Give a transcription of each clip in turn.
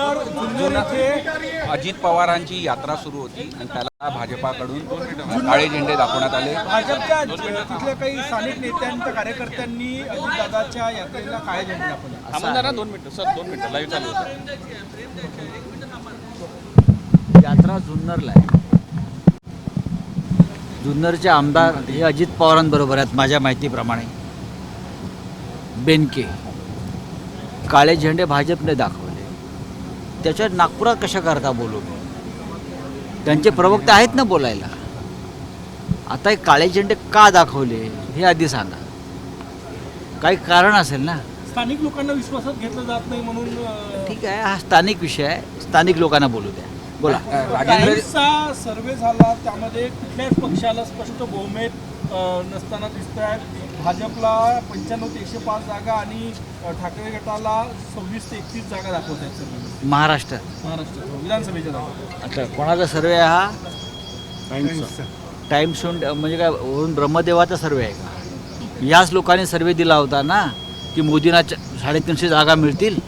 जुन्नर येथे अजित पवारांची यात्रा सुरू होती आणि त्याला भाजपाकडून काळे झेंडे दाखवण्यात आले। भाजपच्या तिथल्या काही स्थानिक नेत्यांच्या कार्यकर्त्यांनी अजितदादाच्या यात्रेला काळे झेंडे दाखवले। थांबा ना 2 मिनिटं सर, 2 मिनिटं लाईव्ह चालू होतं। यात्रा जुन्नरला आहे। जुन्नरचे आमदार हे अजित पवारांबरोबर आहेत माझ्या माहितीप्रमाणे। बेनके काळे झेंडे भाजपने दाखवले, त्याच्यात नागपुरात कशा करता बोलू? त्यांचे प्रवक्ते आहेत ना बोलायला। आता हे काळे झेंडे का दाखवले हे आधी सांगा, काही कारण असेल ना। स्थानिक लोकांना विश्वासात घेतलं जात नाही म्हणून ठीक आहे, हा स्थानिक विषय आहे, स्थानिक लोकांना बोलू द्या। बोला। टाइम्सचा सर्वे झाला, त्यामध्ये कुठल्याच पक्षाला स्पष्ट बहुमत नसताना दिसत आहेत। भाजपला 95 ते 105 जागा आणि ठाकरे गटाला 26 ते 31 जागा दाखवत आहेत सर्वे महाराष्ट्रात विधानसभेच्या जागा। अच्छा, कोणाचा सर्वे आहे हा? टाइम्स म्हणजे काय वरून ब्रह्मदेवाचा सर्वे आहे का? याच लोकांनी सर्वे दिला होता ना की मोदींना 350 जागा मिळतील।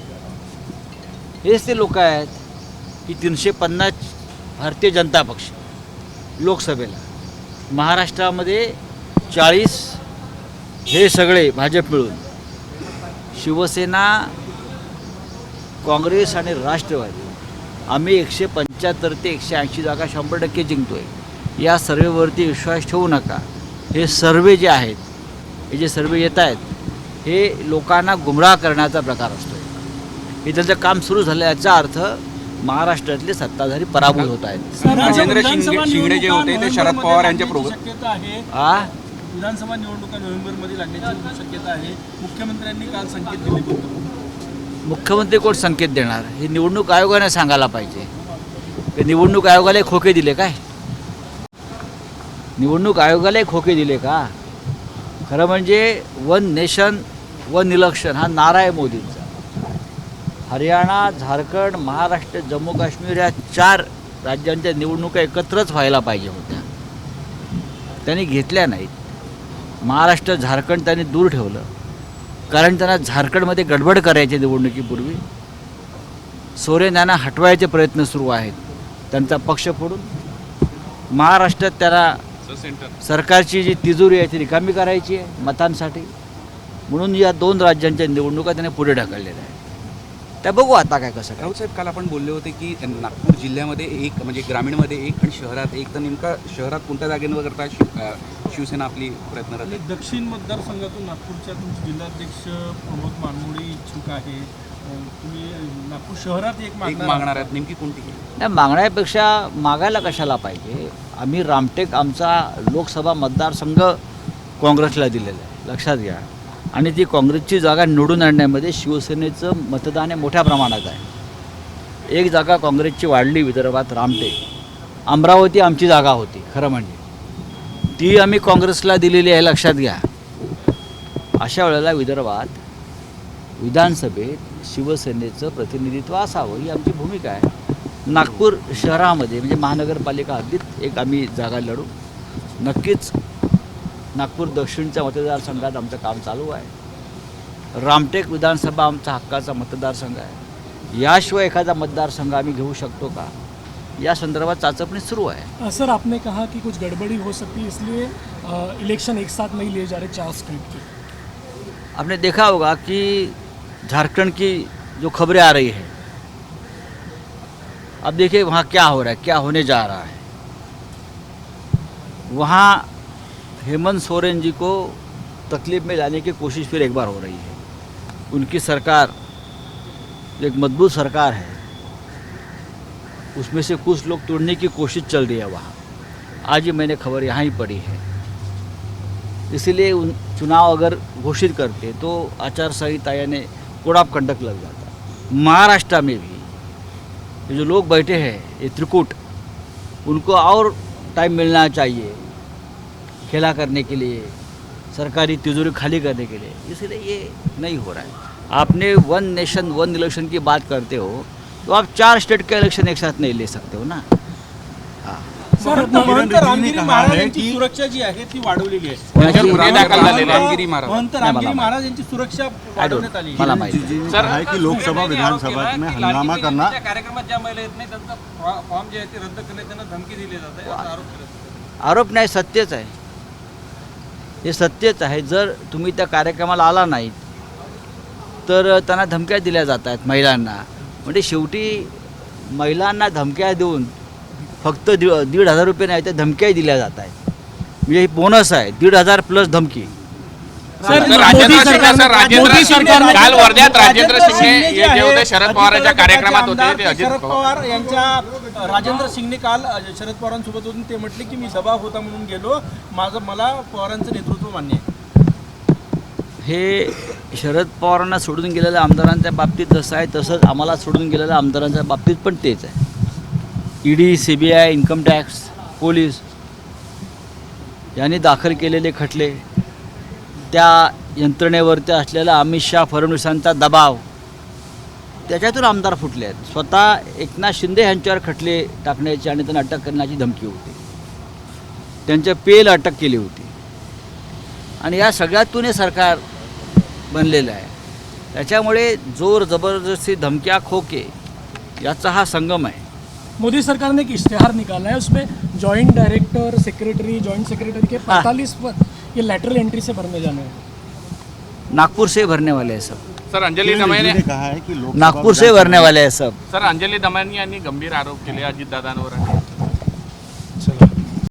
हेच ते लोक आहेत की 350 भारतीय जनता पक्ष लोकसभेला, महाराष्ट्रामध्ये 40 हे सगळे भाजप मिळून, शिवसेना, काँग्रेस आणि राष्ट्रवादी आम्ही 175 ते 180 जागा 100% जिंकतोय। या सर्वेवरती विश्वास ठेवू नका। हे सर्वे जे आहेत, हे जे सर्वे येत आहेत हे लोकांना गुमराह करण्याचा प्रकार असतो। हे त्यांचं काम सुरू झालं, याचा अर्थ महाराष्ट्रातले सत्ताधारी पराभूत होत आहेत। राजेंद्र शिंगणे जे होते ते शरद पवार यांच्या शक्यता आहे। विधानसभा निवडणुका नोव्हेंबरमध्ये लागण्याची शक्यता आहे। मुख्यमंत्र्यांनी काल संकेत दिले होते। मुख्यमंत्री कोण संकेत देणार? हे निवडणूक आयोगाने सांगायला पाहिजे। ते निवडणूक आयोगाला खोके दिले काय? निवडणूक आयोगाला खोके दिले का? खरं म्हणजे वन नेशन वन इलेक्शन हा नारा आहे मोदींचा। हरियाणा, झारखंड, महाराष्ट्र, जम्मू काश्मीर या 4 राज्यांच्या निवडणुका एकत्रच व्हायला पाहिजे होत्या, त्यांनी घेतल्या नाहीत। महाराष्ट्र, झारखंड त्यांनी दूर ठेवलं, कारण त्यांना झारखंडमध्ये गडबड करायची निवडणुकीपूर्वी। सोरेन यांना हटवायचे प्रयत्न सुरू आहेत त्यांचा पक्ष फोडून। महाराष्ट्रात त्याला सरकारची जी तिजोरी आहे ती रिकामी करायची आहे मतांसाठी, म्हणून या 2 राज्यांच्या निवडणुका त्याने पुढे ढकललेल्या आहेत। त्या बघू आता काय कसं। राऊत साहेब, काल आपण बोलले होते की नागपूर जिल्ह्यामध्ये एक म्हणजे ग्रामीणमध्ये एक आणि शहरात एक, तर नेमका शहरात कोणत्या जागेवर करता शिवसेना आपली प्रयत्न करते? दक्षिण मतदारसंघातून नागपूरच्या तुमचे जिल्हाध्यक्ष प्रमोद मानमोळी इच्छुक आहे। तुम्ही नागपूर शहरात एक मागणार आहेत, नेमकी कोणती? त्या मागण्यापेक्षा मागायला कशाला पाहिजे? आम्ही रामटेक आमचा लोकसभा मतदारसंघ काँग्रेसला दिलेला आहे, लक्षात घ्या। आणि ती काँग्रेसची जागा निवडून आणण्यामध्ये शिवसेनेचं मतदान हे मोठ्या प्रमाणात आहे। 1 जागा काँग्रेसची वाढली विदर्भात, रामटेक। अमरावती आमची जागा होती खरं म्हणजे, ती आम्ही काँग्रेसला दिलेली आहे, लक्षात घ्या। अशा वेळेला विदर्भात विधानसभेत शिवसेनेचं प्रतिनिधित्व असावं ही आमची भूमिका आहे। नागपूर शहरामध्ये म्हणजे महानगरपालिका हद्दीत एक आम्ही जागा लढू। नक्कीच नागपूर दक्षिणच्या मतदारसंघात आमचं काम चालू आहे। रामटेक विधानसभा आमचा हक्काचा मतदारसंघ आहे। याशिवाय एखादा मतदारसंघ आम्ही घेऊ शकतो का, या संदर्भात चाचपणी सुरू है। सर, आपने कहा कि कुछ गड़बड़ी हो सकती है, इसलिए इलेक्शन एक साथ नहीं लिए जा रहे 4 स्टेट के। आपने देखा होगा कि झारखंड की जो खबरें आ रही है, अब देखिए वहाँ क्या हो रहा है, क्या होने जा रहा है। वहाँ हेमंत सोरेन जी को तकलीफ में लाने की कोशिश फिर एक बार हो रही है। उनकी सरकार एक मजबूत सरकार है, उसमें से कुछ लोग तोड़ने की कोशिश चल रही है वहाँ। आज ही मैंने खबर यहाँ ही पढ़ी है। इसीलिए चुनाव अगर घोषित करते तो आचार संहिता यानी कोड ऑफ कंडक्ट लग जाता। महाराष्ट्र में भी ये जो लोग बैठे हैं, ये त्रिकूट, उनको और टाइम मिलना चाहिए खेला करने के लिए, सरकारी तिजोरी खाली करने के लिए। इसलिए ये नहीं हो रहा है। आपने वन नेशन वन इलेक्शन की बात करते हो तो आप 4 स्टेट का इलेक्शन एक साथ नहीं ले सकते हो ना। हाँ, महंत रामगिरी महाराज यांची सुरक्षा जी आहे ती वाढवलेली आहे. कोणाची? गुन्हे दाखल झालेले आहेत. रामगिरी महाराज. महंत रामगिरी महाराज यांची सुरक्षा वाढवण्यात आली. मला माहिती आहे. जी कहा है कि लोकसभा विधानसभा में हंगामा करना कार्यक्रमात ज्या महिला येत नाही त्यांचा फॉर्म जे आहे ते रद्द करण्यात त्यांना धमकी दिली जाते असा आरोप केला जातो. आरोप नाही, सत्यच आहे, हे सत्यच आहे. जर तुम्ही त्या कार्यक्रमाला आला नाहीत तर त्यांना धमक्या दिल्या जात आहेत महिलांना. म्हणजे शेवटी महिलांना धमक्या देऊन फक्त 1,500 रुपये नाही तर धमक्याही दिल्या जात आहेत. म्हणजे ही बोनस आहे, 1,500 प्लस धमकी. सर, राजेंद्र शिंगे काल वर्ध्यात राजेंद्र शिंगे हे जे होते शरद पवारांच्या कार्यक्रमात होते ते अजित शरद पवार यांच्या राजेंद्र शिंगणे काल शरद पवारांसोबत होते. ते म्हटले की मी दबाव होता म्हणून गेलो, मला पवारांचं नेतृत्व मान्य आहे. हे शरद पवारांना सोडून गेलेल्या आमदारांच्या बाबतीत जसं आहे तसंच आम्हाला सोडून गेलेल्या आमदारांच्या बाबतीत पण तेच आहे. ED, CBI, income tax, police यांनी दाखल केलेले खटले, त्या यंत्रणेवरती असलेला अमित शाह फडणवीसांचा दबाव, त्याच्यातून आमदार फुटले आहेत. स्वतः एकनाथ शिंदे यांच्यावर खटले टाकण्याची आणि त्यांना अटक करण्याची धमकी होती, त्यांच्या पेल अटक केली होती. आणि या सगळ्यातून हे सरकार बनलेलं आहे. त्याच्यामुळे जोर जबरदस्ती, धमक्या, खोके याचा हा संगम आहे. मोदी सरकार ने एक इश्तेहार निकाला है, उसमें joint director, secretary, joint secretary के 45 पद ये लेटरल एंट्री से भरने जाने हैं. नागपुर से भरने वाले हैं सब, सर अंजली दमानी ने कहा है कि लोकसभा नागपुर से भरने वाले हैं सब. सर अंजली दमानी यांनी गंभीर आरोप केले अजितदादांवर. चला.